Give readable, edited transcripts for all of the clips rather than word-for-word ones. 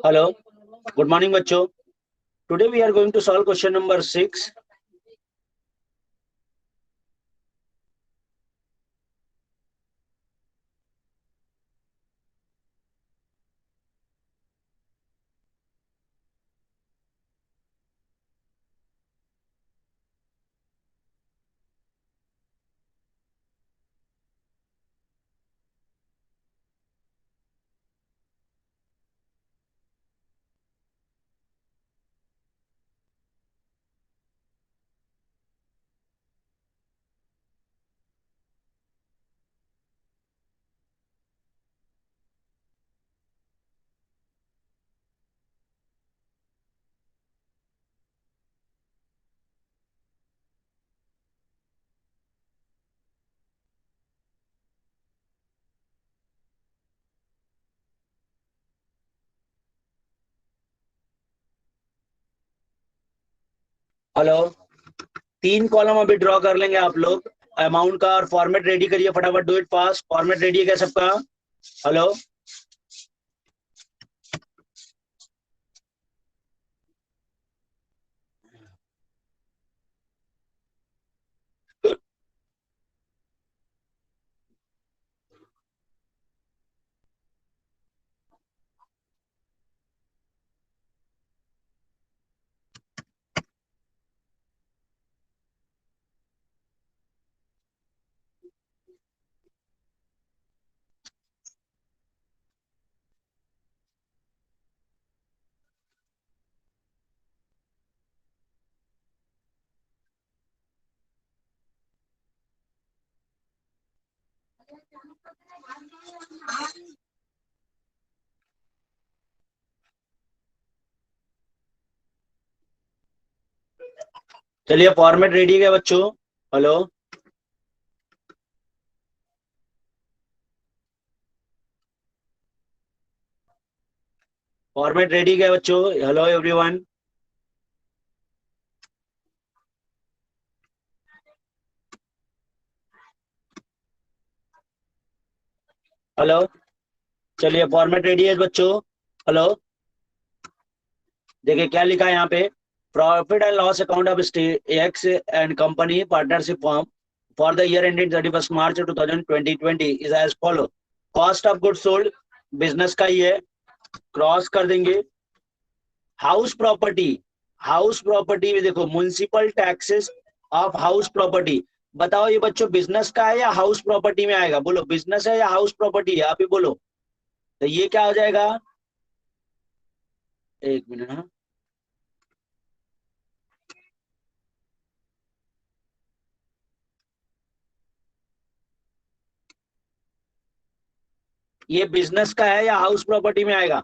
Hello, good morning, bachcho. Today we are going to solve question number 6. Hello, 3 column अभी draw कर लेंगे आप लोग अमाउंट का, और फॉर्मेट रेडी करिए फटाफट, do it fast. Format ready है क्या सबका? हेलो, चलिए फॉर्मेट रेडी है क्या बच्चों? हेलो, फॉर्मेट रेडी है क्या बच्चों? Hello everyone, hello. चलिए फॉर्मेट रेडी है बच्चों। हेलो, देखिए क्या लिखा है यहाँ पे। Profit and loss account of X and company partnership firm for the year ended 31 March 2020 is as follow. Cost of good sold, business का ही है, क्रॉस कर देंगे। हाउस प्रॉपर्टी, हाउस प्रॉपर्टी में देखो municipal taxes of house property. बताओ ये बच्चों बिजनेस का है या हाउस प्रॉपर्टी में आएगा? बोलो, बिजनेस है या हाउस प्रॉपर्टी है? आप ही बोलो। तो ये क्या हो जाएगा? एक मिनट, हाँ। ये बिजनेस का है या हाउस प्रॉपर्टी में आएगा?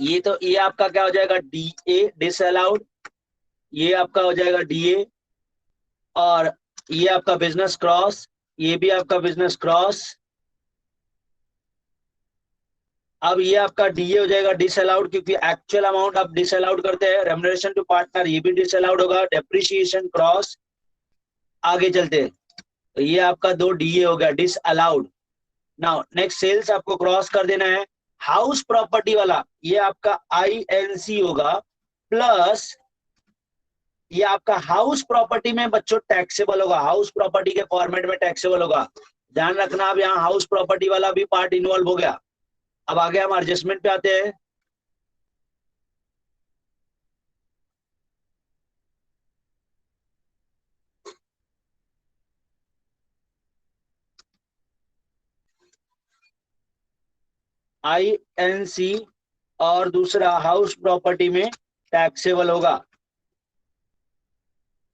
ये तो ये आपका क्या हो जाएगा? D A, disallowed. ये आपका हो जाएगा डीए। और ये आपका बिजनेस क्रॉस, ये भी आपका बिजनेस क्रॉस। अब ये आपका डीए हो जाएगा डिस अलाउड, क्योंकि एक्चुअल अमाउंट आप डिस अलाउड करते हैं। रेम्युनरेशन टू पार्टनर, ये भी डिस अलाउड होगा। Depreciation cross. आगे चलते हैं, तो ये आपका 2 डीए हो गया, disallowed. Now next sales आपको क्रॉस कर देना है। हाउस प्रॉपर्टी वाला ये आपका आईएनसी होगा, प्लस ये आपका हाउस प्रॉपर्टी में बच्चों टैक्सेबल होगा। हाउस प्रॉपर्टी के फॉर्मेट में टैक्सेबल होगा, ध्यान रखना। अब यहाँ हाउस प्रॉपर्टी वाला भी पार्ट इन्वॉल्व हो गया। अब आगे हम एडजस्टमेंट पे आते हैं। आईएनसी और दूसरा हाउस प्रॉपर्टी में टैक्सेबल होगा,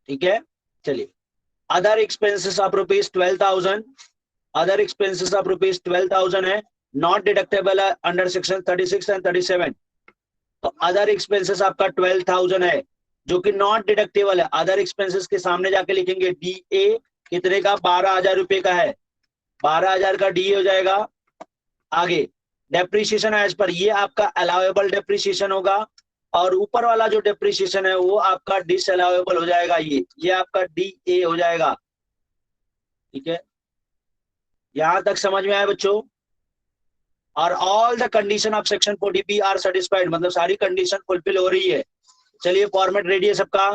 ठीक है। चलिए, other expenses of ₹12,000, other expenses of ₹12,000 है, नॉट डिडक्टेबल है अंडर सेक्शन 36 एंड 37। तो अदर एक्सपेंसेस आपका 12,000 है, जो कि नॉट डिडक्टेबल है। अदर एक्सपेंसेस के सामने जाके लिखेंगे डी ए, कितने का? 12,000 रुपए का है, 12,000 का डी हो जाएगा। आगे डेप्रिसिएशन एज पर, ये आपका अलाउेबल डेप्रिसिएशन होगा, और ऊपर वाला जो डेप्रिसिएशन है वो आपका डिसअलाउेबल हो जाएगा। ये आपका डी ए हो जाएगा, ठीक है। यहां तक समझ में आया बच्चों? और all the condition of section 40B are satisfied, मतलब सारी कंडीशन फुलफिल हो रही है। चलिए फॉर्मेट रेडी है सबका,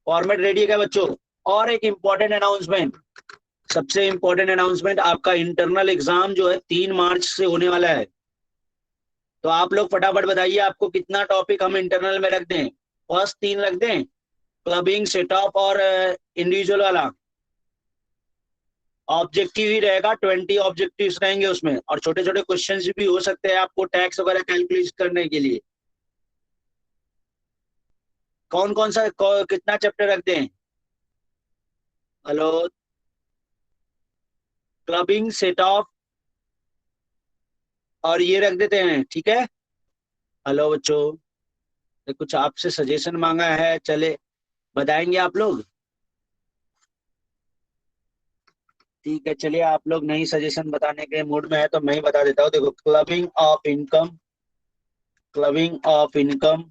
फॉर्मेट रेडी है क्या बच्चों? और एक इंपॉर्टेंट अनाउंसमेंट, सबसे इंपॉर्टेंट अनाउंसमेंट, आपका इंटरनल एग्जाम जो है 3 मार्च से होने वाला है। तो आप लोग फटाफट बताइए आपको कितना टॉपिक हम इंटरनल में रख दें? फर्स्ट 3 रख दें, क्लबिंग, सेट ऑफ और इंडिविजुअल वाला। ऑब्जेक्टिव ही रहेगा, 20 ऑब्जेक्टिव्स रहेंगे उसमें, और छोटे छोटे क्वेश्चंस भी हो सकते हैं आपको टैक्स वगैरह कैलकुलेट करने के लिए। कौन कौन सा कितना चैप्टर रख दें? हेलो, क्लबिंग, सेट ऑफ और ये रख देते हैं, ठीक है? हेलो बच्चों, कुछ आपसे सजेशन मांगा है, चले बताएंगे आप लोग? ठीक है, चलिए आप लोग नई सजेशन बताने के मूड में है तो मैं ही बता देता हूँ। देखो, clubbing of income, clubbing of income,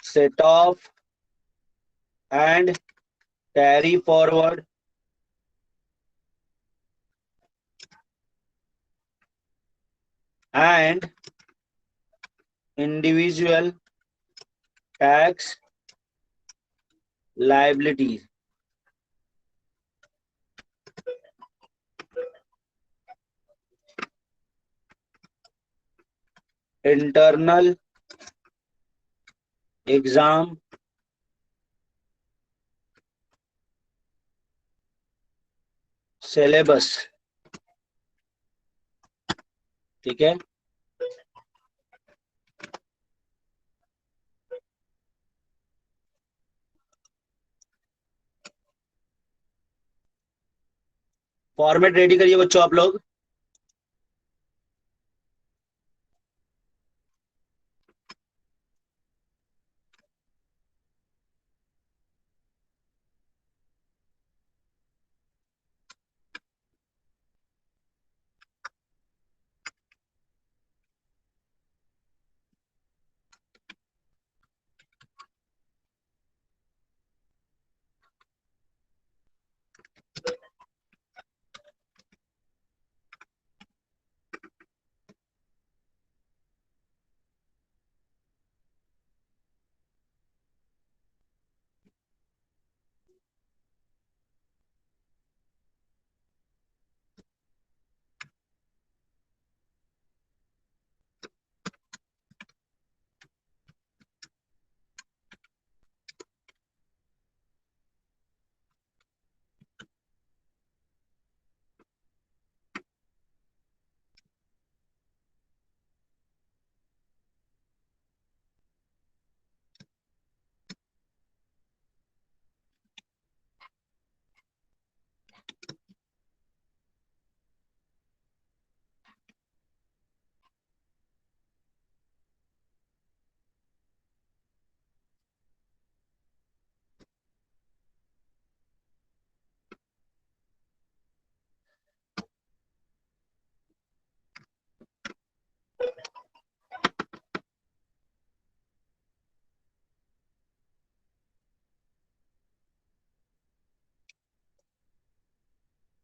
set of and carry forward, and individual tax liabilities. Internal exam syllabus, ठीक है? फॉर्मेट रेडी करिए बच्चों आप लोग।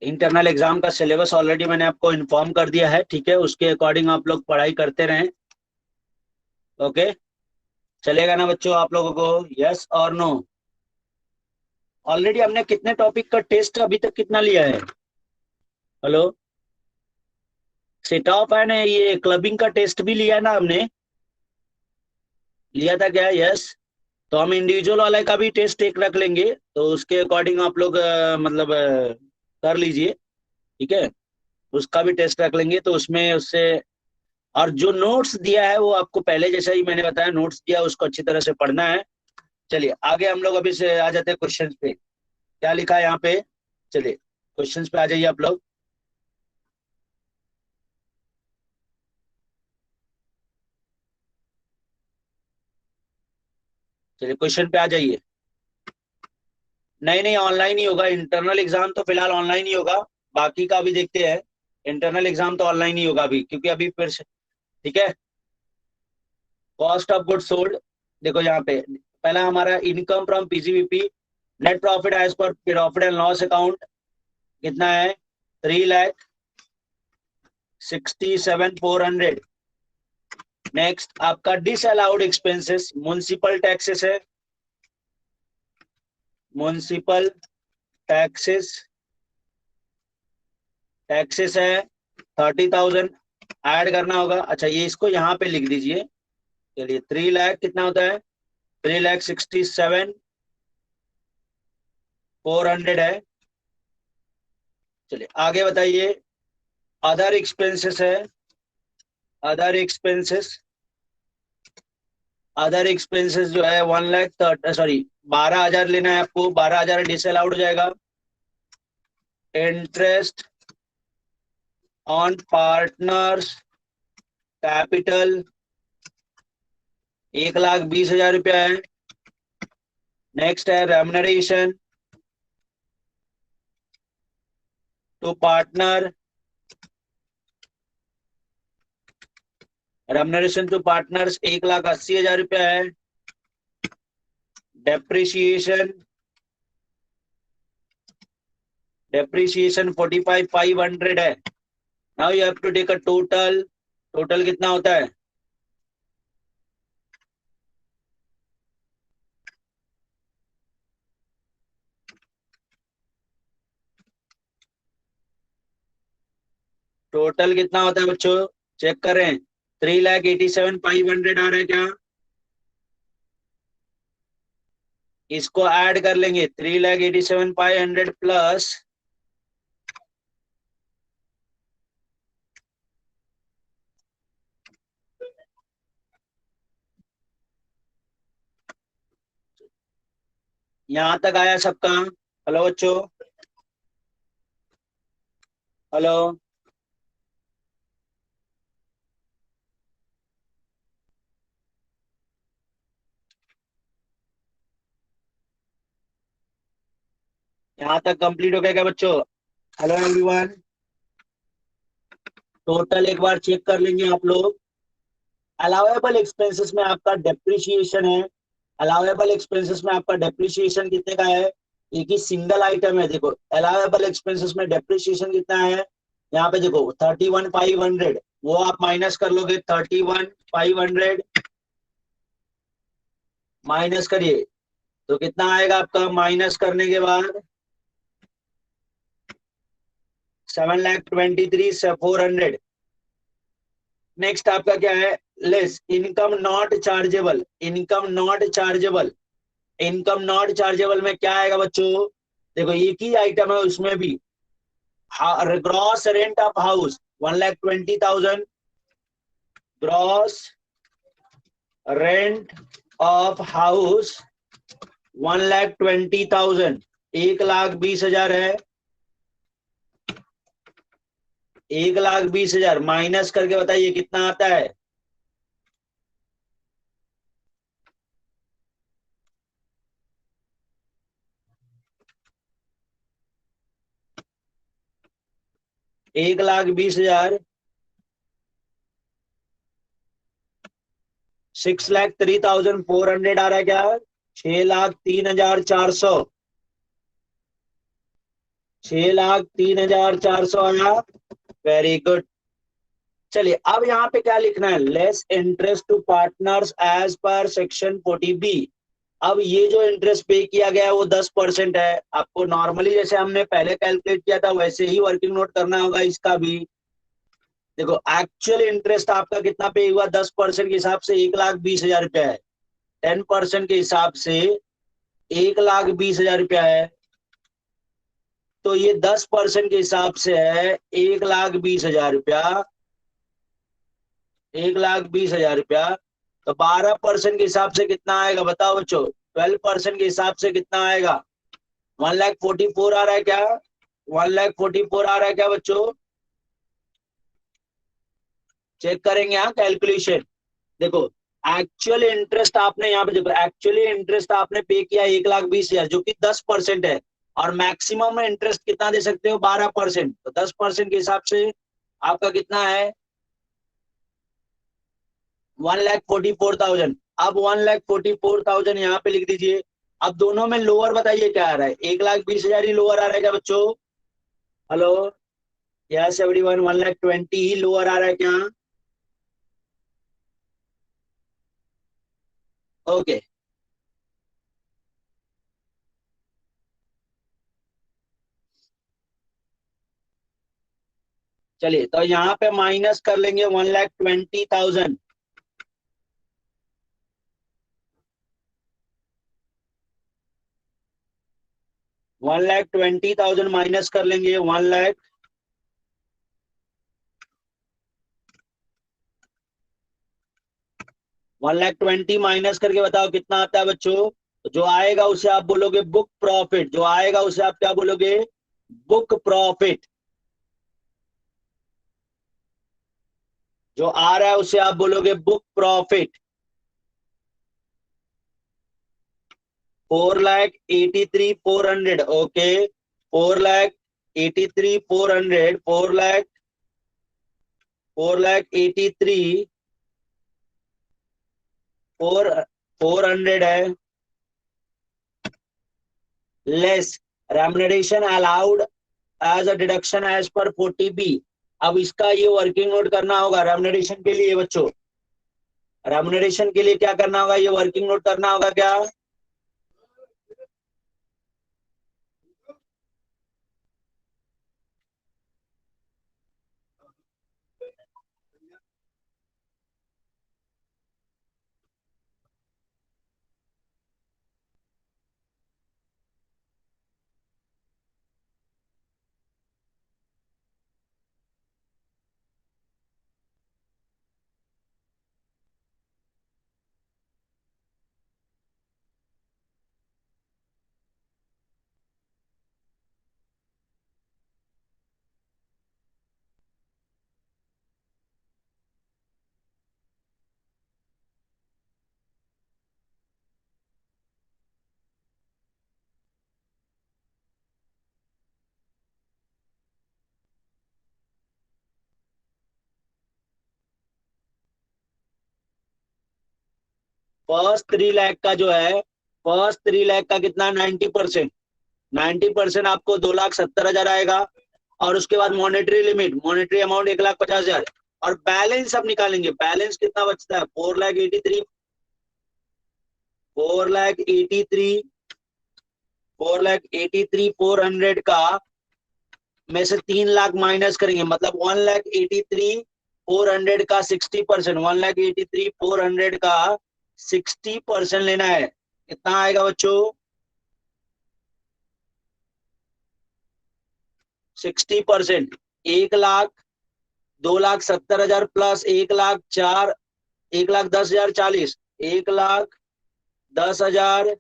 इंटरनल एग्जाम का सिलेबस ऑलरेडी मैंने आपको इन्फॉर्म कर दिया है, ठीक है? उसके अकॉर्डिंग आप लोग पढ़ाई करते रहें, ओके? चलेगा ना बच्चों आप लोगों को? यस और नो? ऑलरेडी हमने कितने टॉपिक का टेस्ट अभी तक कितना लिया है? हेलो, सेट ऑफ है ना, ये क्लबिंग का टेस्ट भी लिया ना हमने? लिया था क्या? यस। तो हम इंडिविजुअल वाले का भी टेस्ट एक रख लेंगे, तो उसके अकॉर्डिंग आप लोग मतलब कर लीजिए, ठीक है? उसका भी टेस्ट रख लेंगे तो उसमें उससे, और जो नोट्स दिया है वो आपको पहले जैसा ही मैंने बताया, नोट्स दिया उसको अच्छी तरह से पढ़ना है। चलिए आगे हम लोग अभी से आ जाते हैं क्वेश्चन पे। क्या लिखा है यहाँ पे? चलिए क्वेश्चन पे आ जाइए आप लोग। चलिए क्वेश्चन पे आ जाइए। नहीं नहीं, ऑनलाइन ही होगा इंटरनल एग्जाम, तो फिलहाल ऑनलाइन ही होगा। बाकी का भी देखते हैं। इंटरनल एग्जाम तो ऑनलाइन ही होगा अभी, क्योंकि अभी फिर से, ठीक है? कॉस्ट ऑफ गुड सोल्ड, देखो यहाँ पे पहला हमारा income from PCBP, net profit as per profit and loss account कितना है, 3,67,400। नेक्स्ट आपका डिसअलाउड एक्सपेंसेस, म्युनिसिपल टैक्सेस है, म्युनिसिपल टैक्सेस, टैक्सेस है 30,000 ऐड करना होगा। अच्छा ये इसको यहाँ पे लिख दीजिए। चलिए 3 लाख कितना होता है, 3,67,400 है। चलिए आगे बताइए, अदर एक्सपेंसेस है, अदर एक्सपेंसेस, अदर एक्सपेंसेस जो है 1 लाख सॉरी 12,000 लेना है आपको, 12,000 डिसअलाउड हो जाएगा। इंटरेस्ट ऑन पार्टनर्स कैपिटल 1,20,000 रुपया है। नेक्स्ट है remuneration to partner, remuneration to partners 1,80,000 रुपया है। डेप्रिसिएशन, डेप्रिसिएशन 45,500 है। Now you have to take a total, total कितना होता है, टोटल कितना होता है बच्चों, चेक करें। 3,87,500 आ रहा है क्या, इसको ऐड कर लेंगे 3,87,500 प्लस यहां तक आया सबका। हेलो बच्चों, हेलो, यहां तक कंप्लीट हो गया क्या बच्चों। हेलो एवरीवन, टोटल एक बार चेक कर लेंगे आप लोग। अलाउएबल एक्सपेंसेस में आपका डेप्रिसिएशन है, अलाउएबल एक्सपेंसेस में आपका डेप्रिसिएशन कितने का है, एक ही सिंगल आइटम है। देखो अलाउएबल एक्सपेंसेस में डेप्रिसिएशन कितना है, यहाँ पे देखो 31,500, वो आप माइनस कर लोगे, 31,500 माइनस करिए तो कितना आएगा आपका, माइनस करने के बाद 7,23,400। नेक्स्ट आपका क्या है, less income not chargeable, income not chargeable, income not chargeable में क्या आएगा बच्चों, देखो एक ही आइटम है उसमें भी, gross rent of house 1,20,000, gross rent of house 1,20,000, 1,20,000 है, 1,20,000 माइनस करके बताइए कितना आता है, एक लाख 20,000, 6,03,400 आ रहा है क्या, 6,03,400, 6,03,400 आया। Very good. चलिए अब यहाँ पे क्या लिखना है, less interest to partners as per section 40B। अब ये जो इंटरेस्ट पे किया गया है वो 10% है। आपको नॉर्मली जैसे हमने पहले कैलकुलेट किया था वैसे ही वर्किंग नोट करना होगा इसका भी। देखो एक्चुअल इंटरेस्ट आपका कितना पे हुआ, 10% के हिसाब से 1,20,000 रुपया है, 10% के हिसाब से 1,20,000 रुपया है, तो ये 10% के हिसाब से है 1,20,000 रुपया, 1,20,000 रुपया। तो 12% के हिसाब से कितना आएगा बताओ बच्चों, 12% के हिसाब से कितना आएगा, 1,44,000 आ रहा है क्या, 1,44,000 आ रहा है क्या बच्चों, चेक करेंगे यहाँ कैलकुलेशन। देखो एक्चुअल इंटरेस्ट आपने यहाँ पे देखो, एक्चुअली इंटरेस्ट आपने पे किया 1,20,000 जो कि 10% है, और मैक्सिमम में इंटरेस्ट कितना दे सकते हो, 12%। तो 10% के हिसाब से आपका कितना है, 1,44,000। अब 1,44,000 यहाँ पे लिख दीजिए। अब दोनों में लोअर बताइए क्या आ रहा है? 1,20,000 ही लोअर आ रहा है क्या बच्चों? हेलो, यस एवरीवन, 1,20,000 ही लोअर आ रहा है क्या? ओके, चलिए तो यहाँ पे माइनस कर लेंगे 1,20,000। 1,20,000 माइनस कर लेंगे 1,20,000 माइनस करके बताओ कितना आता है बच्चों? जो आएगा उसे आप बोलोगे बुक प्रॉफिट। जो आएगा उसे आप क्या बोलोगे? Book profit. जो आ रहा है उसे आप बोलोगे बुक प्रॉफिट। 4,83,400। ओके, 4,83,400, 4,83,400 है less remuneration allowed as a deduction as per 40B। अब इसका ये वर्किंग नोट करना होगा रेम्युनरेशन के लिए बच्चों। रेम्युनरेशन के लिए क्या करना होगा? ये वर्किंग नोट करना होगा क्या? फर्स्ट 3 लाख का जो है, फर्स्ट 3 लाख का कितना? 90%। 90% आपको 2,70,000 आएगा। और उसके बाद मॉनेटरी लिमिट, मॉनेटरी अमाउंट 1,50,000। और बैलेंस अब निकालेंगे। बैलेंस कितना बचता है? 4,83,000। 4,83,000, 4,83,400 का में से 3 लाख माइनस करेंगे, मतलब 1,83,400 का 60%। 1,83,400 का 60% लेना है। कितना आएगा बच्चों? 60%। 1,00,000, 2,70,000 प्लस 1,04,000, 1,10,000 40, 1,10,000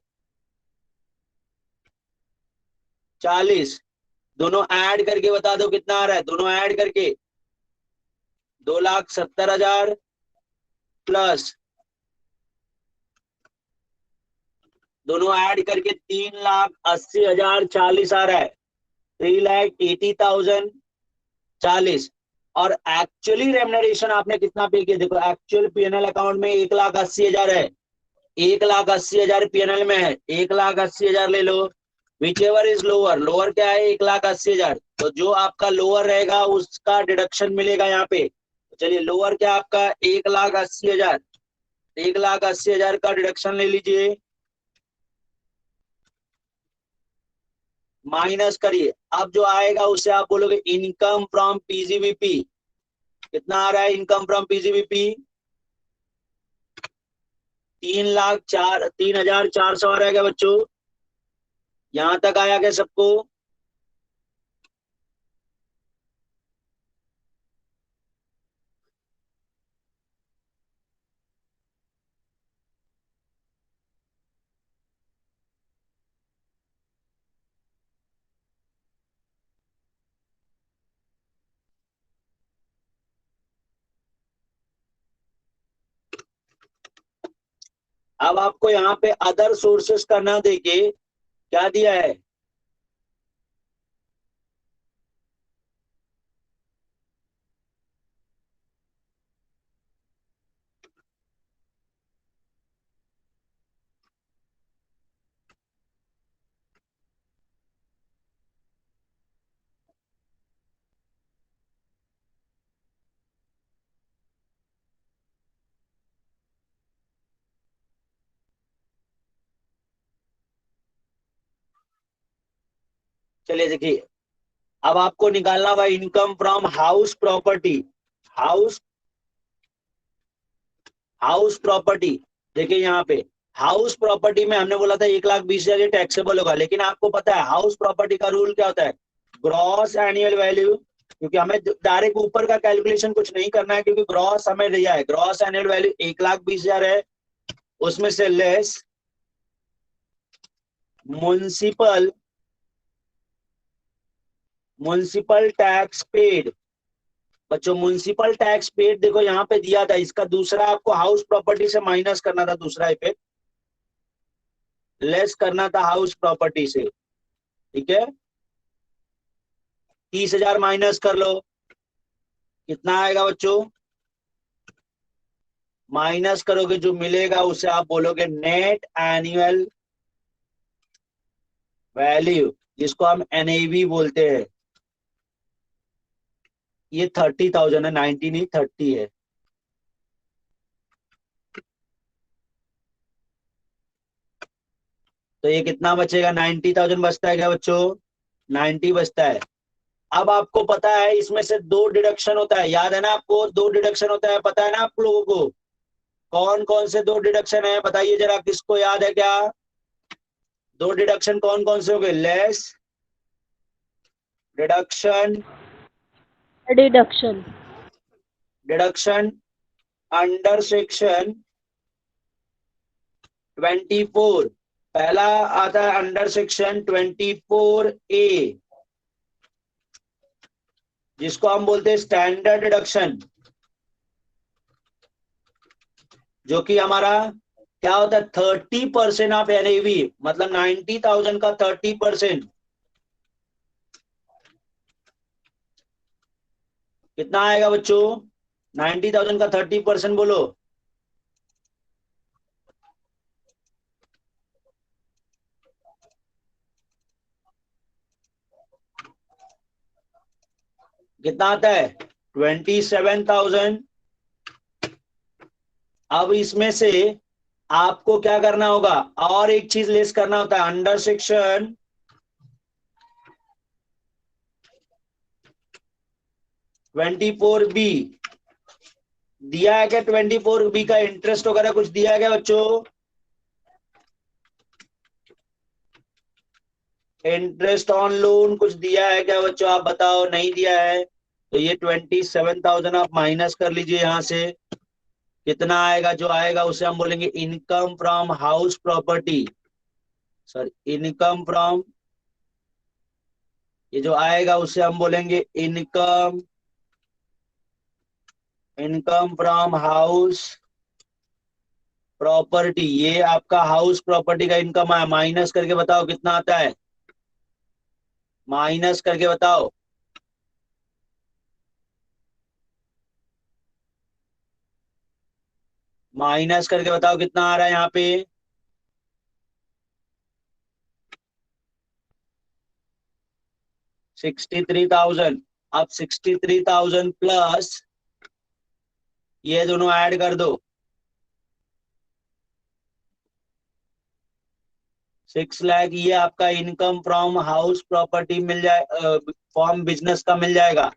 40। दोनों ऐड करके बता दो कितना आ रहा है? दोनों ऐड करके 2,70,000 प्लस, दोनों ऐड करके 3,80,040 आ रहा है। 3,80,040। और एक्चुअली रेमनरेशन आपने कितना पे किया? देखो एक्चुअल पीएनएल अकाउंट में 1,80,000 है। 1,80,000 पीएनएल में है। 1,80,000 ले लो। Whichever is lower, lower क्या है? 1,80,000। तो जो आपका लोअर रहेगा उसका डिडक्शन मिलेगा यहाँ पे। चलिए लोअर क्या आपका? 1,80,000। 1,80,000 का डिडक्शन ले लीजिए, माइनस करिए। अब जो आएगा उसे आप बोलोगे इनकम फ्रॉम पीजीबीपी। कितना आ रहा है इनकम फ्रॉम पीजीबीपी? 3,04,3,400 आ रहा है क्या बच्चों? यहां तक आया क्या सबको? अब आपको यहाँ पे अदर सोर्सेस करना देके क्या दिया है? चलिए देखिए, अब आपको निकालना हुआ income from house property. House house property, देखिए यहाँ पे हाउस प्रॉपर्टी में हमने बोला था 1,20,000 ये टैक्सेबल होगा, लेकिन आपको पता है हाउस प्रॉपर्टी का रूल क्या होता है, ग्रॉस एनुअल वैल्यू। क्योंकि हमें डायरेक्ट ऊपर का कैलकुलेशन कुछ नहीं करना है, क्योंकि ग्रॉस हमें दिया है, ग्रॉस एनुअल वैल्यू 1,20,000 है, उसमें से less municipal municipal tax paid. बच्चों म्युनिसिपल टैक्स पेड देखो यहाँ पे दिया था, इसका दूसरा आपको हाउस प्रॉपर्टी से माइनस करना था, दूसरा इफेक्ट लेस करना था हाउस प्रॉपर्टी से। ठीक है, 30,000 माइनस कर लो, कितना आएगा बच्चों, माइनस करोगे जो मिलेगा उसे आप बोलोगे नेट एनुअल वैल्यू, जिसको हम एनएवी बोलते हैं। ये 30,000 है, 90 नहीं 30 है। तो ये कितना बचेगा, 90,000 बचता है क्या बच्चों, 90 बचता है। अब आपको पता है इसमें से दो डिडक्शन होता है, याद है ना आपको, दो डिडक्शन होता है, पता है ना आप लोगों को, कौन कौन से दो डिडक्शन है बताइए जरा, किसको याद है क्या, दो डिडक्शन कौन कौन से हो गए, less deduction, deduction deduction under section 24। पहला आता है अंडर सेक्शन 24A, जिसको हम बोलते हैं स्टैंडर्ड डिडक्शन, जो कि हमारा क्या होता है 30% ऑफ एनएवी, मतलब 90,000 का 30%। कितना आएगा बच्चों, 90,000 का 30% बोलो, कितना आता है 27,000। अब इसमें से आपको क्या करना होगा, और एक चीज लेस करना होता है, अंडर सेक्शन 24B दिया है क्या, 24B का इंटरेस्ट वगैरह कुछ दिया है क्या बच्चों, इंटरेस्ट ऑन लोन कुछ दिया है क्या बच्चों, आप बताओ, नहीं दिया है, तो ये 27,000 आप माइनस कर लीजिए यहां से, कितना आएगा, जो आएगा उसे हम बोलेंगे income from house property, sorry income from, ये जो आएगा उसे हम बोलेंगे income, income from house property. ये आपका हाउस प्रॉपर्टी का इनकम है, माइनस करके बताओ कितना आता है, माइनस करके बताओ, माइनस करके बताओ कितना आ रहा है यहाँ पे, 63,000। अब 63,000 प्लस ये दोनों ऐड कर दो, 6 लाख, ये आपका इनकम फ्रॉम हाउस प्रॉपर्टी मिल जाए, फॉर्म बिजनेस का मिल जाएगा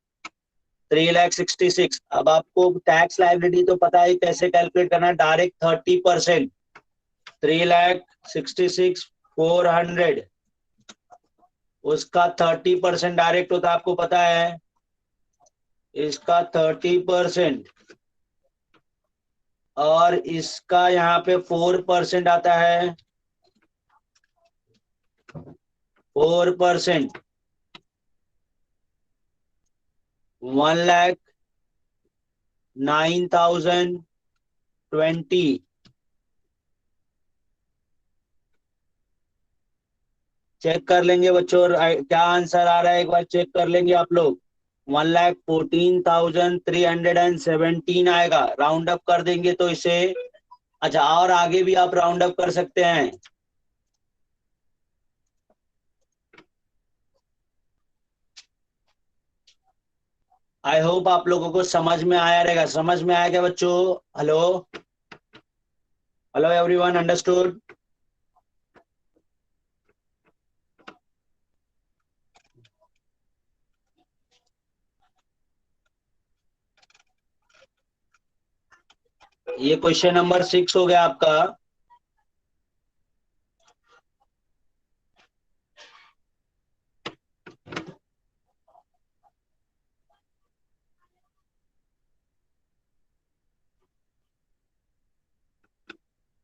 3,66,000। अब आपको टैक्स लायबिलिटी तो पता है कैसे कैलकुलेट करना है, डायरेक्ट 30%, 3,66,400, उसका 30% डायरेक्ट होता है, आपको पता है, इसका 30%, और इसका यहाँ पे 4% आता है, 4%, 1,09,020। चेक कर लेंगे बच्चों, क्या आंसर आ रहा है एक बार चेक कर लेंगे आप लोग, 1,14,317 आएगा, राउंड अप कर देंगे तो इसे, अच्छा और आगे भी आप राउंड अप कर सकते हैं। आई होप आप लोगों को समझ में आया रहेगा, समझ में आया क्या बच्चों, हेलो, हेलो एवरीवन, अंडरस्टूड। ये क्वेश्चन नंबर 6 हो गया आपका।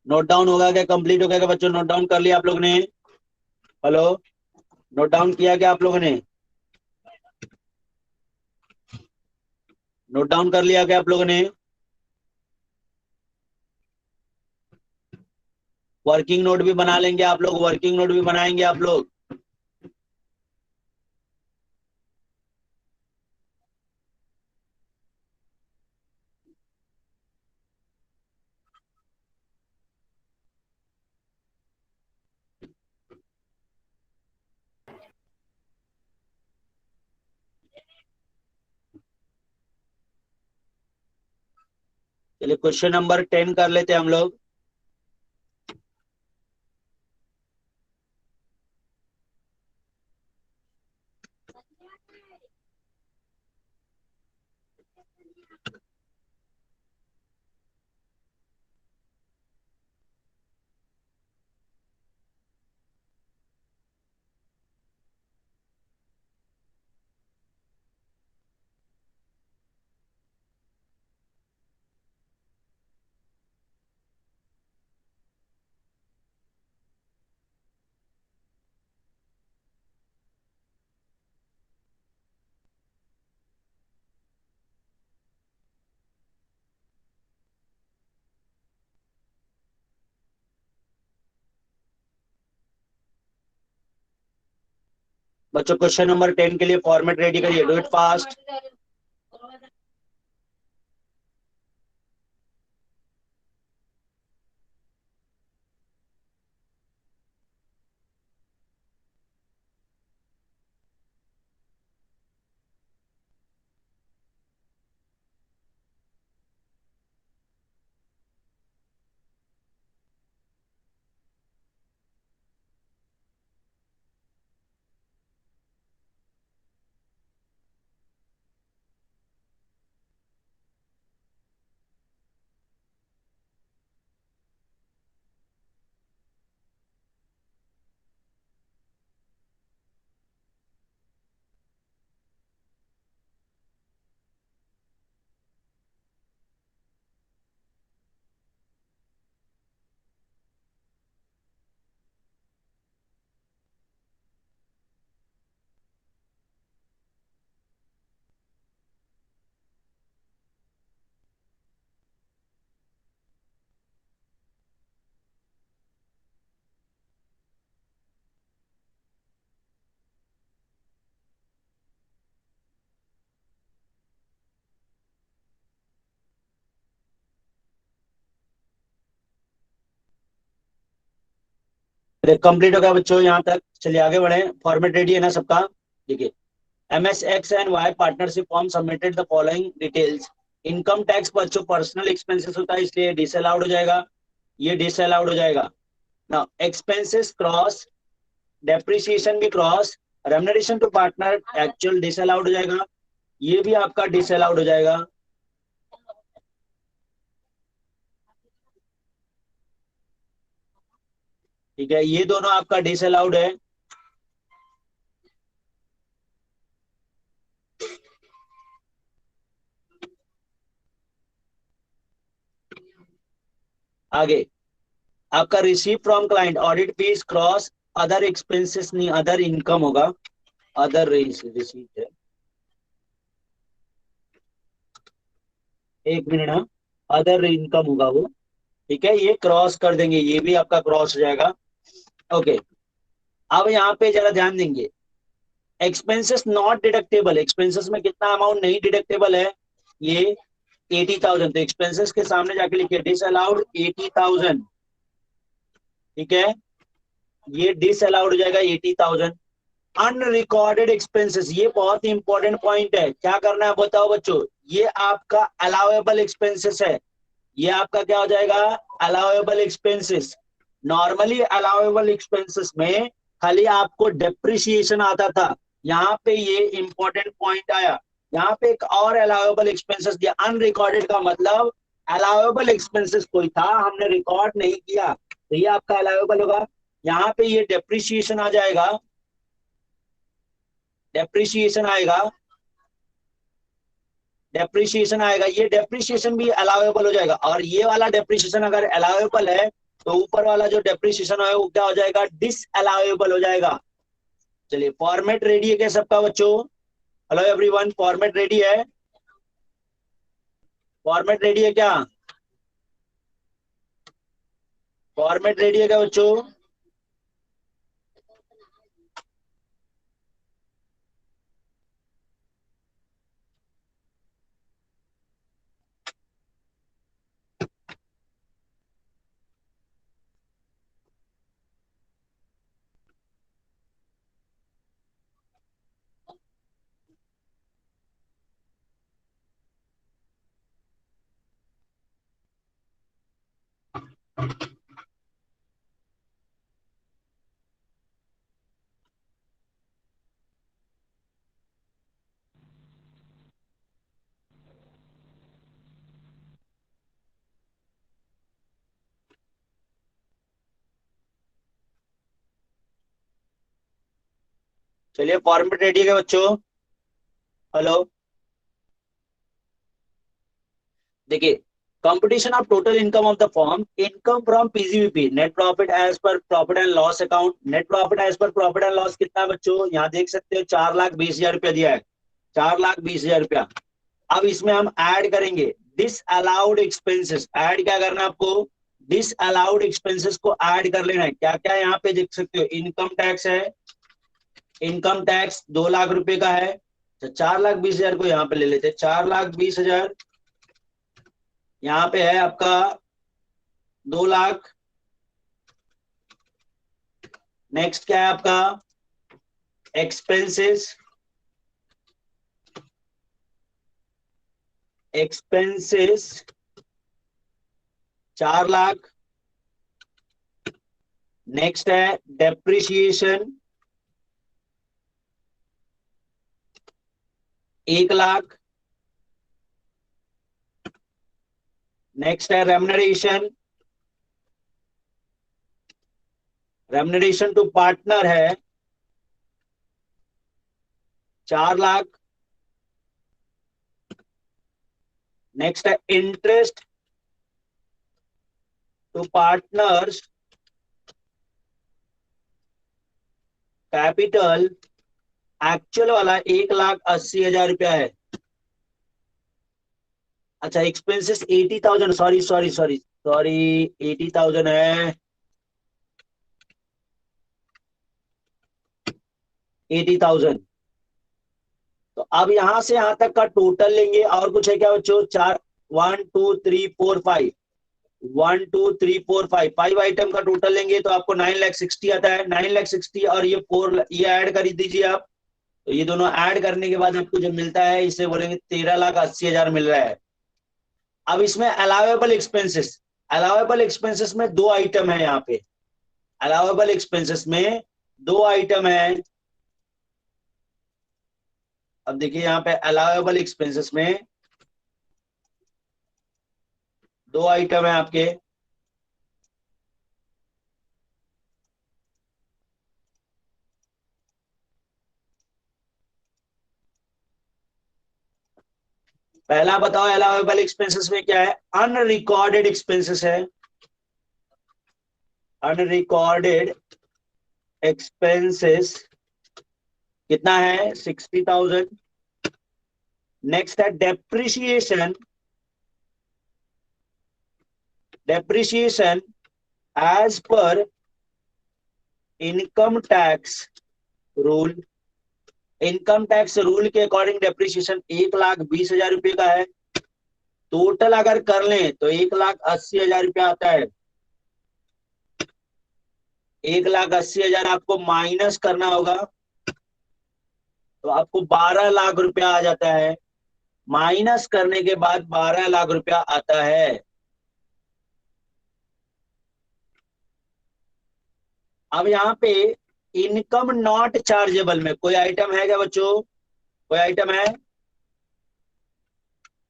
नोट डाउन होगा क्या? कंप्लीट हो गया क्या बच्चों? नोट डाउन कर लिया आप लोग ने? हेलो, नोट डाउन किया क्या आप लोगों ने? नोट डाउन कर लिया क्या आप लोगों ने? वर्किंग नोट भी बना लेंगे आप लोग, वर्किंग नोट भी बनाएंगे आप लोग। चलिए क्वेश्चन नंबर 10 कर लेते हैं हम लोग। बच्चों क्वेश्चन नंबर 10 के लिए फॉर्मेट रेडी करिए, डू इट फास्ट। कंप्लीट हो गया बच्चों यहाँ तक? चलिए आगे बढ़े। फॉर्मेट रेडी है ना सबका? देखिए, MS X and Y partnership firm submitted the following details. Income tax बच्चों पर्सनल एक्सपेंसेस होता है, इसलिए डिसअलाउड हो जाएगा, ये डिसअलाउड हो जाएगा ना। एक्सपेंसेस क्रॉस, डेप्रिसिएशन भी cross, remuneration to partner actual disallowed हो जाएगा, ये भी आपका डिसअलाउड हो जाएगा। ठीक है, ये दोनों आपका डिसअलाउड है। आगे आपका receive from client audit fees cross, other expenses नहीं, अदर इनकम होगा, अदर रिसीव है। एक मिनट, हाँ, अदर इनकम होगा वो। ठीक है, ये क्रॉस कर देंगे, ये भी आपका क्रॉस हो जाएगा। ओके, अब यहाँ पे जरा ध्यान देंगे, एक्सपेंसेस नॉट डिडक्टेबल, एक्सपेंसेस में कितना अमाउंट नहीं डिडक्टेबल है? ये 80,000। तो एक्सपेंसेस के सामने जाके लिखिए डिस अलाउड 80,000। ठीक है, ये डिस अलाउड हो जाएगा 80,000। अनरिकॉर्डेड एक्सपेंसेस, ये बहुत ही इंपॉर्टेंट पॉइंट है, क्या करना है बताओ बच्चों? ये आपका अलाउएबल एक्सपेंसेस है, ये आपका क्या हो जाएगा? Allowable expenses. Normally allowable expenses में खाली आपको डेप्रिसिएशन आता था, यहाँ पे ये इंपॉर्टेंट पॉइंट आया, यहाँ पे एक और अलाउएबल एक्सपेंसेस दिया, अनरिकॉर्डेड का मतलब अलाउेबल एक्सपेंसेस कोई था, हमने रिकॉर्ड नहीं किया, तो ये आपका अलाउेबल होगा। यहाँ पे ये डेप्रिसिएशन आ जाएगा, डेप्रिसिएशन आएगा, डेप्रिसिएशन आएगा, ये डेप्रिसिएशन भी अलाउेबल हो जाएगा। और ये वाला डेप्रिसिएशन अगर अलाउेबल है तो ऊपर वाला जो डेप्रिसिएशन है वो क्या हो जाएगा, डिसअलाउेबल हो जाएगा। चलिए फॉर्मेट रेडी है क्या सबका बच्चों? हेलो एवरीवन, फॉर्मेट रेडी है? फॉर्मेट रेडी है क्या? फॉर्मेट रेडी है क्या बच्चों? चलिए फॉर्मेट रेडी है क्या बच्चों? हेलो, देखिए, computation of total income of the firm, income from PGBP, net profit as per profit and loss account. Net profit as per profit and loss कितना है बच्चों? यहाँ देख सकते हो 4,20,000 रुपया दिया है, 4,20,000 रुपया। अब इसमें हम ऐड करेंगे डिस अलाउड एक्सपेंसेस। ऐड क्या करना है आपको? डिस अलाउड एक्सपेंसेस को ऐड कर लेना है। क्या क्या यहाँ पे देख सकते हो, इनकम टैक्स है, इनकम टैक्स 2,00,000 रुपए का है। तो 4,20,000 को यहाँ पे ले लेते हैं, 4,20,000 यहाँ पे है आपका 2,00,000। नेक्स्ट क्या है आपका? Expenses, expenses 4,00,000। नेक्स्ट है डेप्रिसिएशन 1,00,000। नेक्स्ट है रेम्युनरेशन, रेम्युनरेशन टू पार्टनर है 4,00,000। नेक्स्ट है interest to partners capital, actual वाला 1,80,000 रुपया है। अच्छा expenses 80,000, sorry sorry sorry sorry, 80,000 है, 80,000। तो अब यहां से यहां तक का टोटल लेंगे, और कुछ है क्या बच्चों? 4, 1 2 3 4 5, 1 2 3 4 5, 5 आइटम का टोटल लेंगे तो आपको 9,60,000 आता है। 9,60,000 और ये 4, ये ऐड कर दीजिए आप। तो ये दोनों ऐड करने के बाद आपको जब मिलता है, इसे बोलेंगे 13,80,000 मिल रहा है। अब इसमें अलाउेबल एक्सपेंसेस, अलाउेबल एक्सपेंसेस में 2 आइटम है यहाँ पे। अलाउेबल एक्सपेंसेस में 2 आइटम है। अब देखिए यहाँ पे अलाउेबल एक्सपेंसेस में 2 आइटम है आपके। पहला बताओ अलाउेबल एक्सपेंसेस में क्या है? अनरिकॉर्डेड एक्सपेंसेस है, अनरिकॉर्डेड एक्सपेंसेस कितना है? 60,000। नेक्स्ट है depreciation, depreciation as per income tax rule, income tax rule के अकॉर्डिंग डेप्रिसिएशन 1,20,000 रुपये का है। टोटल अगर कर लें तो 1,80,000 रुपया आता है। 1,80,000 आपको माइनस करना होगा तो आपको 12,00,000 रुपया आ जाता है। माइनस करने के बाद 12,00,000 रुपया आता है। अब यहाँ पे इनकम नॉट चार्जेबल में कोई आइटम है क्या बच्चों? कोई आइटम है?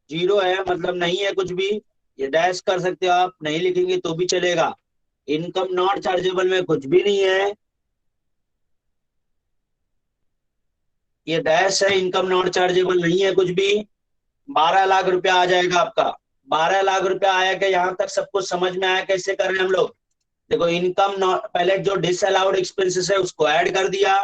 जीरो है, मतलब नहीं है कुछ भी। ये डैश कर सकते हो आप, नहीं लिखेंगे तो भी चलेगा। इनकम नॉट चार्जेबल में कुछ भी नहीं है, ये डैश है, इनकम नॉट चार्जेबल नहीं है कुछ भी। 12 लाख रुपया आ जाएगा आपका। 12 लाख रुपया आया क्या? यहां तक सब कुछ समझ में आया कैसे कर रहे हैं हम लोग? देखो इनकम नॉट, पहले जो डिसअलाउड एक्सपेंसेस है उसको ऐड कर दिया,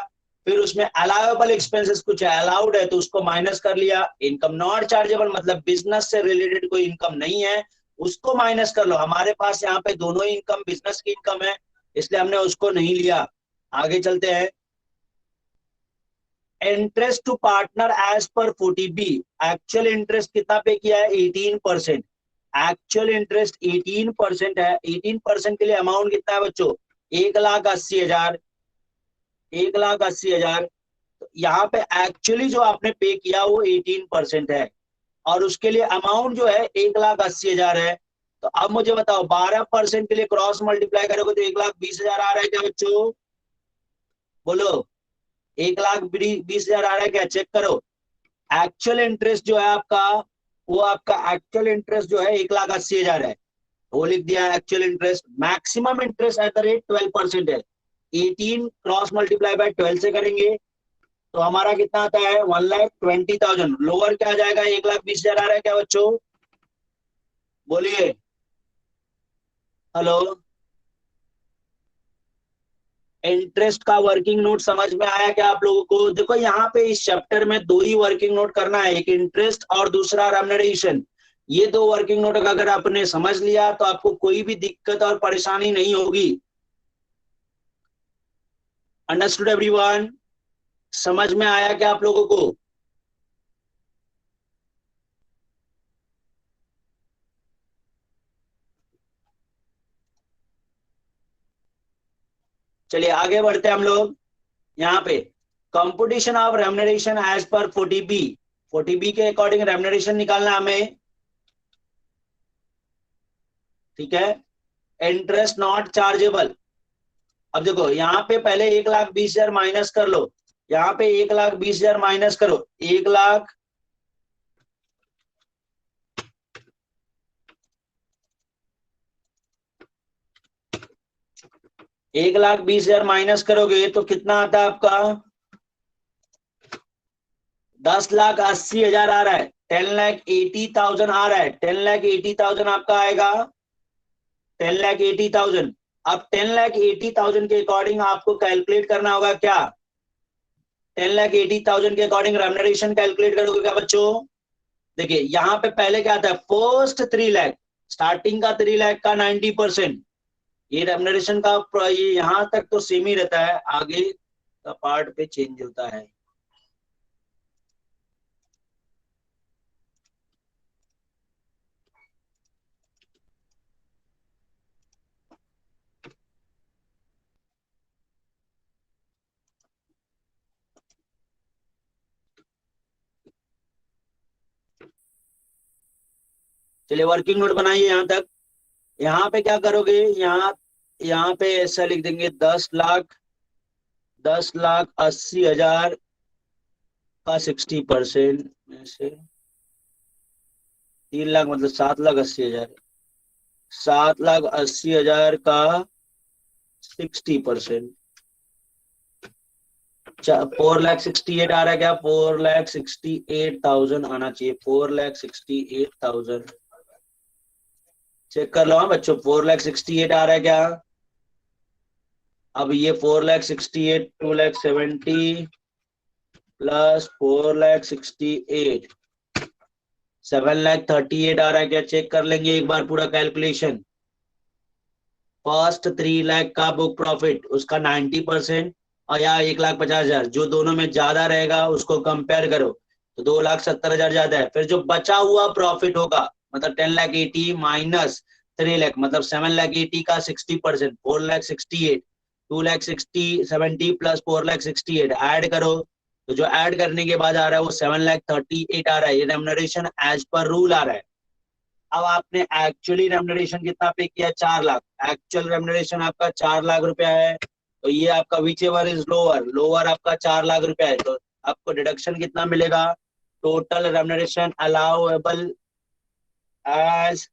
फिर उसमें अलाउएबल एक्सपेंसेस कुछ अलाउड है तो उसको माइनस कर लिया। इनकम नॉट चार्जेबल मतलब बिजनेस से रिलेटेड कोई इनकम नहीं है, उसको माइनस कर लो। हमारे पास यहाँ पे दोनों ही इनकम बिजनेस की इनकम है, इसलिए हमने उसको नहीं लिया। आगे चलते हैं। Interest to partner as per 40B, actual interest कितना पे किया है? 18%। एक्चुअल इंटरेस्ट 18% है। 18% के लिए अमाउंट कितना है बच्चों? 1,80,000। 1,80,000। तो यहाँ पे एक्चुअली जो आपने पे किया वो 18% है, और उसके लिए अमाउंट जो है 1,80,000 है। तो अब मुझे बताओ 12% के लिए क्रॉस मल्टीप्लाई करोगे तो 1,20,000 आ रहा है क्या बच्चों? बोलो, 1,20,000 आ रहा है क्या? चेक करो। एक्चुअल इंटरेस्ट जो है आपका, वो आपका एक्चुअल इंटरेस्ट जो है 1,80,000 है, वो लिख दिया actual interest. Maximum interest at the rate 12% है। 18 क्रॉस मल्टीप्लाई बाय 12 से करेंगे तो हमारा कितना आता है? 1,20,000। लोअर क्या आ जाएगा? 1,20,000 आ रहा है क्या बच्चों? बोलिए, हेलो। इंटरेस्ट का वर्किंग नोट समझ में आया क्या आप लोगों को? देखो यहाँ पे इस चैप्टर में दो ही वर्किंग नोट करना है, एक इंटरेस्ट और दूसरा रेम्युनरेशन। ये दो वर्किंग नोट अगर आपने समझ लिया तो आपको कोई भी दिक्कत और परेशानी नहीं होगी। Understood everyone? समझ में आया क्या आप लोगों को? चलिए आगे बढ़ते हैं हम लोग। यहाँ पे competition of remuneration as per 40B। 40B के अकॉर्डिंग रेम्युनरेशन निकालना हमें, ठीक है। Interest not chargeable. अब देखो यहाँ पे पहले 1,20,000 माइनस कर लो, यहाँ पे 1,20,000 माइनस करो। 1,20,000 माइनस करोगे तो कितना आता है आपका? 10,80,000 आ रहा है। 10,80,000 आ रहा है। 10,80,000 आपका आएगा। 10,80,000। अब 10,80,000 के अकॉर्डिंग आपको कैलकुलेट करना होगा क्या? 10,80,000 के अकॉर्डिंग रेम्युनरेशन कैलकुलेट करोगे क्या बच्चों? देखिए यहाँ पे पहले क्या था? फर्स्ट 3 लाख, स्टार्टिंग का 3 लाख का 90%। ये रेम्युनरेशन का ये यहाँ तक तो सेम ही रहता है, आगे का पार्ट पे चेंज होता है। चलिए वर्किंग नोट बनाइए यहाँ तक। यहाँ पे क्या करोगे? यहाँ पे ऐसा लिख देंगे 10,80,000 का 60% में से 3 लाख मतलब 7,80,000। 7,80,000 का 60%, 4,68,000 आ रहा है क्या? 4,68,000 आना चाहिए। 4,68,000 चेक कर लो हाँ बच्चों, 4,68,000 आ रहा है क्या? अब ये 4,68,000 2,70,000 प्लस 4,68,000 7,38,000 आ रहा है क्या? चेक कर लेंगे एक बार पूरा कैलकुलेशन। फर्स्ट 3 लाख का बुक प्रॉफिट, उसका 90% और या 1,50,000, जो दोनों में ज्यादा रहेगा उसको कंपेयर करो तो 2,70,000 ज्यादा है। फिर जो बचा हुआ प्रॉफिट होगा मतलब 10,80,000 माइनस 3 लाख मतलब 7,80,000 का 60%, 4,68,000। 2,60,70 प्लस 4,68,000 ऐड करो तो जो ऐड करने के बाद आ रहा है वो 7,38,000 आ रहा है। ये रेम्युनरेशन एज पर रूल आ रहा है। अब आपने एक्चुअली रेम्युनरेशन कितना पे किया? 4 लाख। एक्चुअल रेम्युनरेशन आपका 4 लाख रुपया है, तो ये आपका which ever is lower, lower आपका 4 लाख रुपया है, तो आपको डिडक्शन कितना मिलेगा? Total remuneration allowable as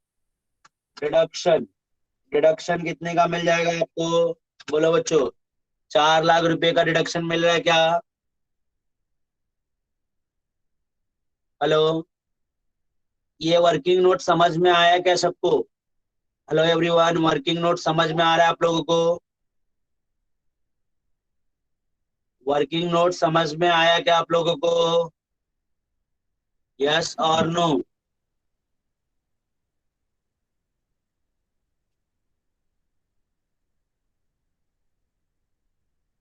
deduction, deduction कितने का मिल जाएगा आपको? बोलो बच्चों, 4 लाख रुपए का डिडक्शन मिल रहा है क्या? हेलो, ये वर्किंग नोट समझ में आया क्या सबको? हेलो एवरीवन, वर्किंग नोट समझ में आ रहा है आप लोगों को? वर्किंग नोट समझ में आया क्या आप लोगों को? यस और नो?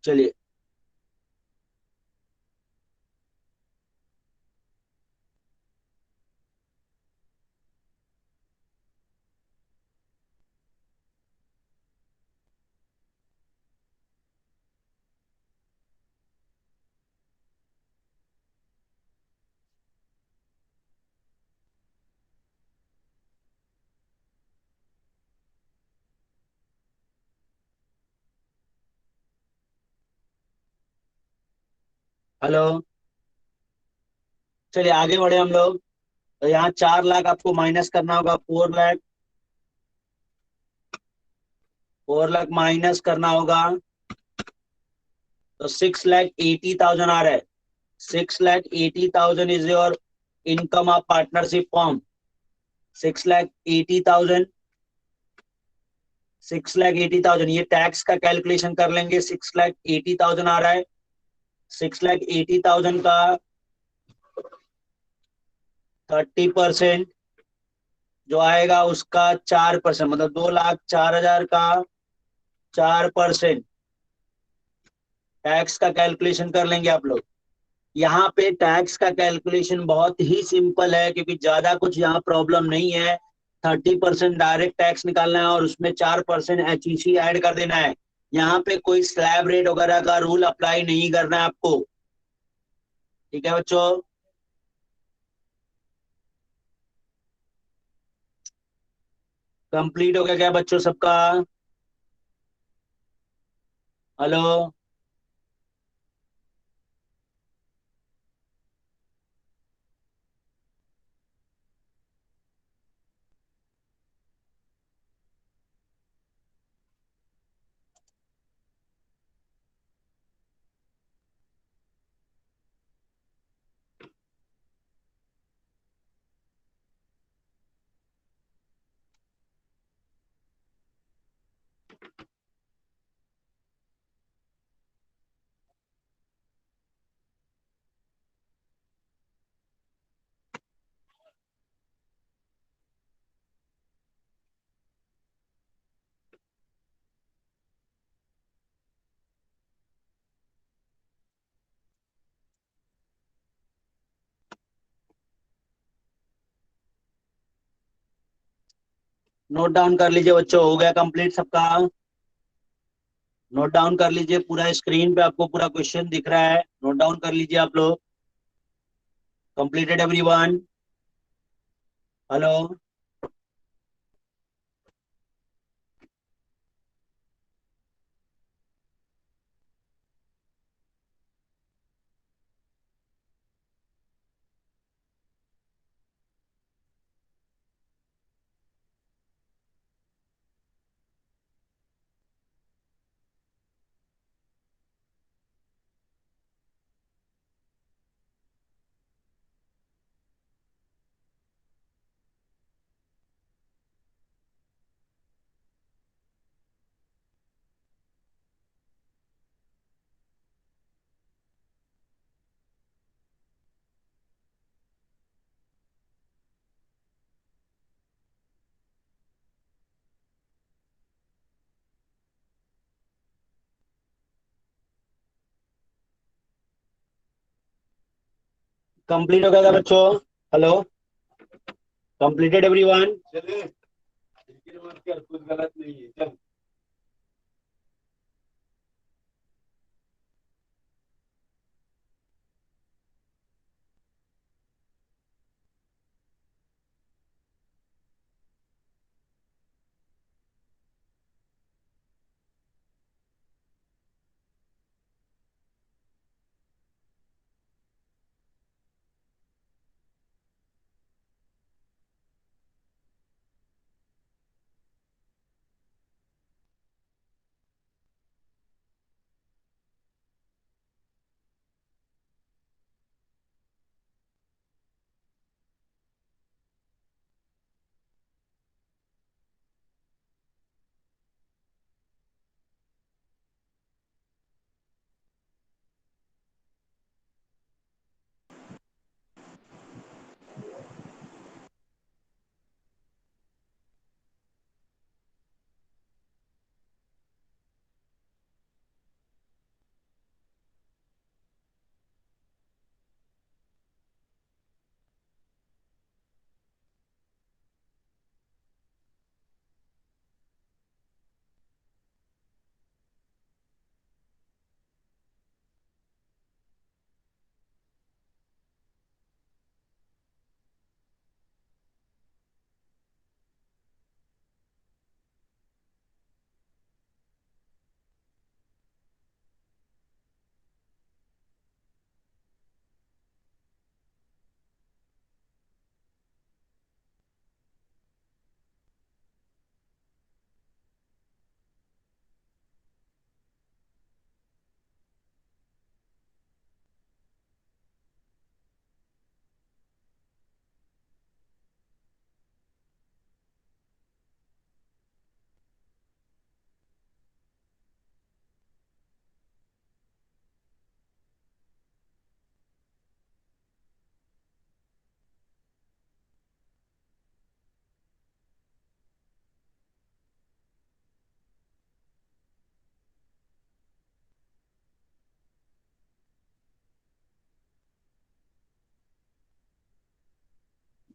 चलिए, हेलो, चलिए आगे बढ़े हम लोग। तो यहाँ 4 लाख आपको माइनस करना होगा, 4 लाख, 4 लाख माइनस करना होगा। तो 6,80,000 आ रहा है। 6,80,000 is your income of partnership form. 6,80,000, 6,80,000, ये टैक्स का कैलकुलेशन कर लेंगे। 6,80,000 आ रहा है। 6,80,000 का 30% जो आएगा उसका 4%, मतलब 2,04,000 का 4% टैक्स का कैलकुलेशन कर लेंगे आप लोग। यहाँ पे टैक्स का कैलकुलेशन बहुत ही सिंपल है, क्योंकि ज्यादा कुछ यहाँ प्रॉब्लम नहीं है। 30% डायरेक्ट टैक्स निकालना है और उसमें 4% HEC ऐड कर देना है। यहाँ पे कोई स्लैब रेट वगैरह का रूल अप्लाई नहीं करना है आपको। ठीक है बच्चों? कंप्लीट हो गया क्या बच्चों सबका? हेलो, नोट डाउन कर लीजिए बच्चों, हो गया कंप्लीट सबका? नोट डाउन कर लीजिए, पूरा स्क्रीन पे आपको पूरा क्वेश्चन दिख रहा है, नोट डाउन कर लीजिए आप लोग। Completed everyone? हेलो, कंप्लीट हो गया था बच्चों? Hello, completed everyone? चले, लेकिन वो क्या कुछ गलत नहीं है, चल।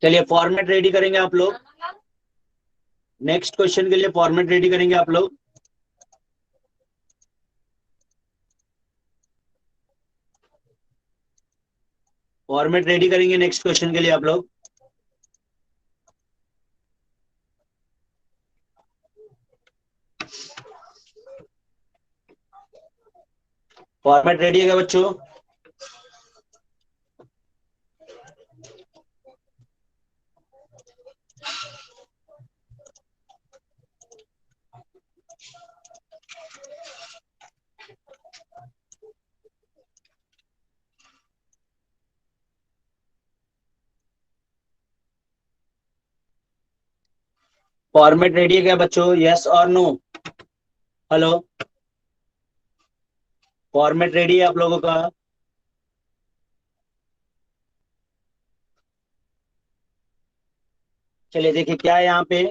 चलिए फॉर्मेट रेडी करेंगे आप लोग, नेक्स्ट क्वेश्चन के लिए फॉर्मेट रेडी करेंगे आप लोग। फॉर्मेट रेडी करेंगे नेक्स्ट क्वेश्चन के लिए आप लोग। फॉर्मेट रेडी है क्या बच्चों? फॉर्मेट रेडी है क्या बच्चों? यस और नो? हेलो, फॉर्मेट रेडी है आप लोगों का? चलिए देखिए क्या है यहाँ पे।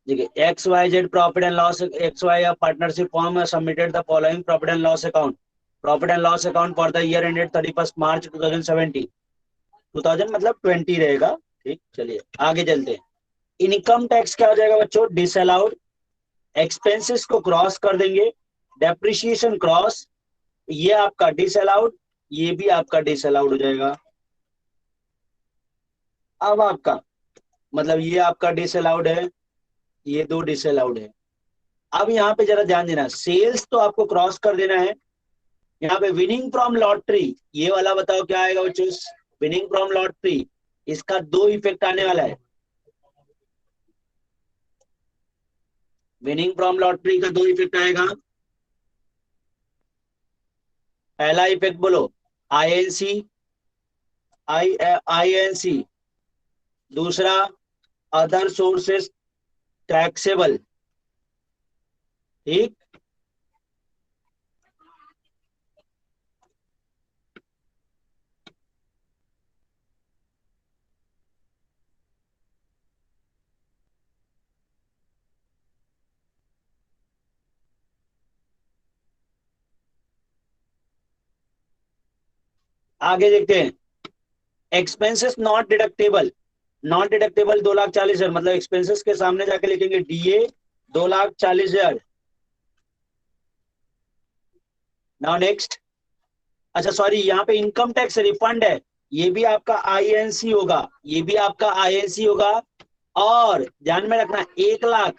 देखिए X Y Z profit and loss, X Y partnership firm submitted the following profit and loss account, profit and loss account for the year ended 31 March 2070, 2000 मतलब 20 रहेगा। ठीक, चलिए आगे चलते हैं। इनकम टैक्स क्या हो जाएगा बच्चों? डिसअलाउड। एक्सपेंसेस को क्रॉस कर देंगे, डेप्रिसिएशन क्रॉस, ये आपका डिसअलाउड, ये भी आपका डिसअलाउड हो जाएगा। अब आपका मतलब ये आपका डिसअलाउड है, ये दो डिसअलाउड है। अब यहाँ पे जरा ध्यान देना, सेल्स तो आपको क्रॉस कर देना है। यहाँ पे विनिंग फ्रॉम लॉटरी, ये वाला बताओ क्या आएगा बच्चों? विनिंग फ्रॉम लॉटरी, इसका दो इफेक्ट आने वाला है। विनिंग फ्रॉम लॉटरी का दो इफेक्ट आएगा। पहला इफेक्ट बोलो, आईएनसी, आईएनसी। दूसरा, अदर सोर्सेस टैक्सेबल। ठीक, आगे देखते हैं। Expenses not deductible, not deductible 2,40,000, मतलब एक्सपेंसेस के सामने जाके लिखेंगे डीए 2,40,000। नाउ नेक्स्ट, अच्छा सॉरी, यहाँ पे इनकम टैक्स रिफंड है, ये भी आपका आईएनसी होगा, ये भी आपका आईएनसी होगा। और ध्यान में रखना 1 लाख,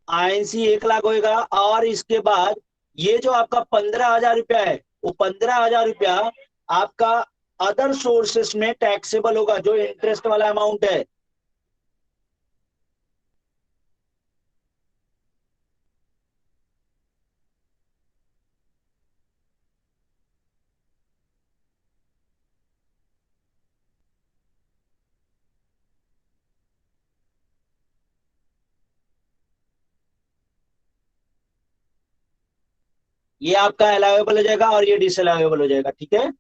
आईएनसी 1 लाख होगा। और इसके बाद ये जो आपका 15,000 रुपया है, वो 15,000 रुपया आपका अदर सोर्सेस में टैक्सेबल होगा, जो इंटरेस्ट वाला अमाउंट है। ये आपका अलाउेबल हो जाएगा और ये डिसअलाउेबल हो जाएगा। ठीक है,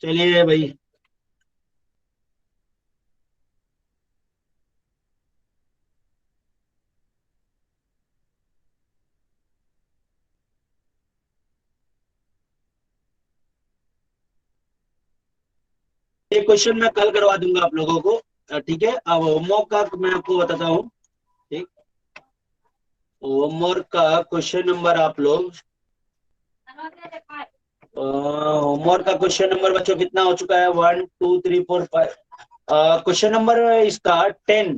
चलिए भाई, ये क्वेश्चन मैं कल करवा दूंगा आप लोगों को। ठीक है, अब होमवर्क का मैं आपको बताता हूँ। ठीक, होमवर्क का क्वेश्चन नंबर आप लोग, होमवर्क का क्वेश्चन नंबर बच्चों कितना हो चुका है? 1 2 3 4 5। क्वेश्चन नंबर इसका 10।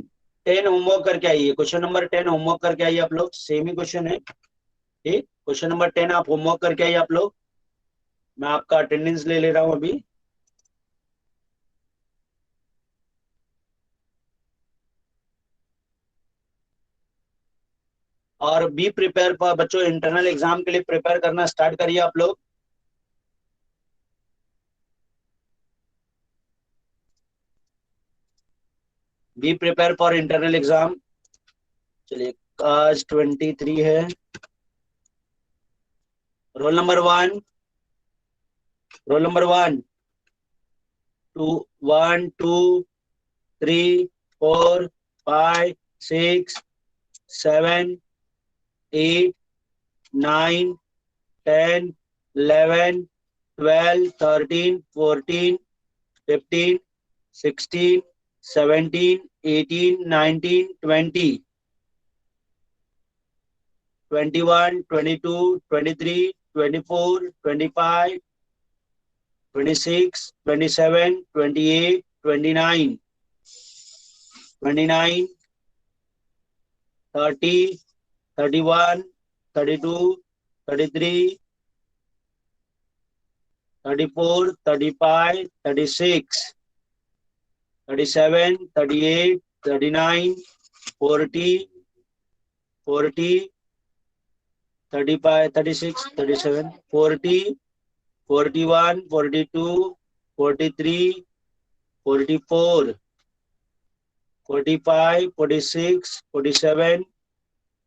10 होमवर्क करके आइए, क्वेश्चन नंबर 10 होमवर्क करके आइए आप लोग, सेम ही क्वेश्चन है। ठीक, क्वेश्चन नंबर 10 आप होमवर्क करके आइए आप लोग। मैं आपका अटेंडेंस ले ले रहा हूँ अभी। और बी प्रिपेयर पर बच्चों, इंटरनल एग्जाम के लिए प्रिपेयर करना स्टार्ट करिए आप लोग। Be prepare for internal exam. चलिए, आज 23 है। Roll number 1, roll number 1, 2, 1 2 3 4 5 6 7 8 9 10 11 12 13 14 15 16 17 18 19 20 21 22 23 24 25 26 27 28 29 29 30 31 32 33 34 35 36 37 38 39 40 40 35 36 37 40 41 42 43 44 45 46 47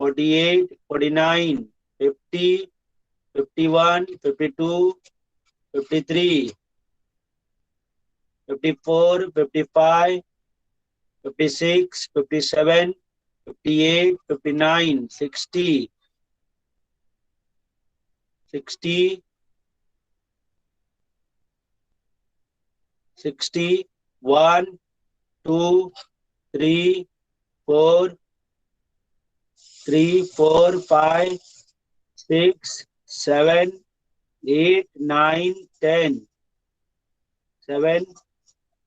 48 49 50 51 52 53 54 55 56 57 58 59 60 60 60 1 2 3 4 3 4 5 6 7 8 9 10 7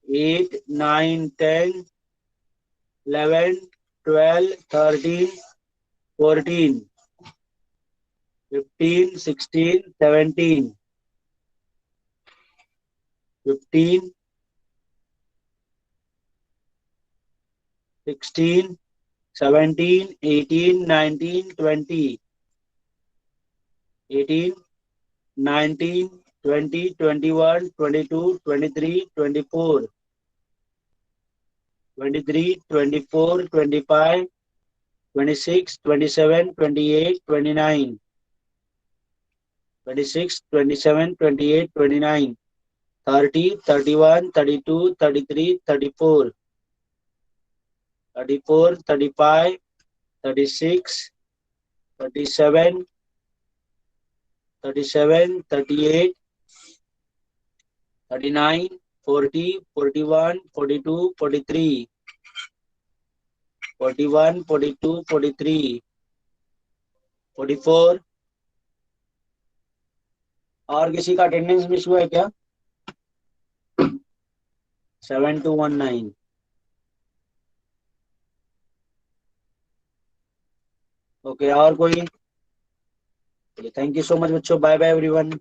8 9 10 11 12 13 14 15 16 17 15 16 17 18 19 20 18 19 20 21 22 23 24 23 24 25 26 27 28 29 26 27 28 29 30 31 32 33 34 34 35 36 37 37 38 39 40 41 42 43 41 42 43 44। और किसी का अटेंडेंस मिस हुआ है क्या? 7219। ओके, और कोई? थैंक यू सो मच बच्चों, बाय बाय एवरीवन।